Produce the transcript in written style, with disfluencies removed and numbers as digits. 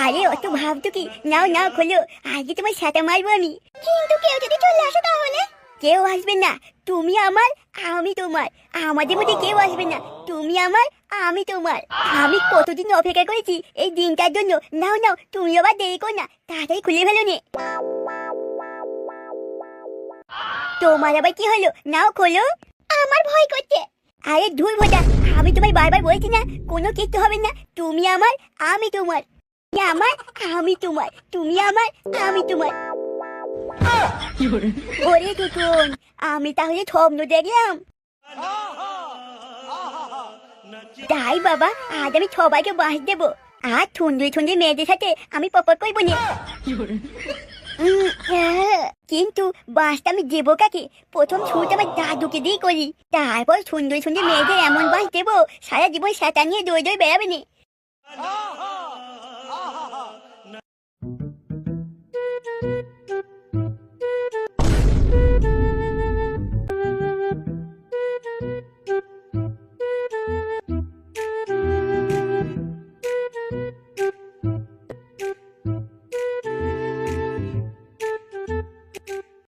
আরে অত ভাবতো কি? নাও নাও খোলো, আজকে তোমার সাটা মারবো আমি। কিন্তু কেউ যদি চলে আসে তাহলে? কেউ আসবে না, তুমি আমার, আমি তোমার। আমাদের মধ্যে কেউ আসবে না, তুমি আমার, আমি তোমার। আমি কতদিন অপেক্ষা করেছি এই দিনটার জন্য। নাও নাও, তুমি আবার দেরি করো না, তাড়াতাড়ি খুলে ফেলো নে। তোমার আবার কি হলো? নাও খোলো। আমার ভয় করছে। আরে ধুর ভোটা, আমি তোমায় বারবার বলছি না কোনো কিচ্ছু হবে না। তুমি আমার, আমি তোমার। তুমি আমার, আমি তোমার। তুমি আমার, আমি তোমার। ওরে টুটুন, আমি তাহলে স্বপ্ন দেখলাম? তাই বাবা, আজ আমি সবাইকে বাস দেবো। আর সুন্দরী সুন্দরী মেয়েদের সাথে আমি পপট করবো না। কিন্তু বাসটা আমি দেবো কাকে? প্রথম শুরুটা আমার দাদুকে দিয়ে করি, তারপর সুন্দরী সুন্দরী মেয়েদের এমন বাস দেবো সারা জীবন সেটা নিয়ে দৌড়ে দৌড়ে বেড়াবে না।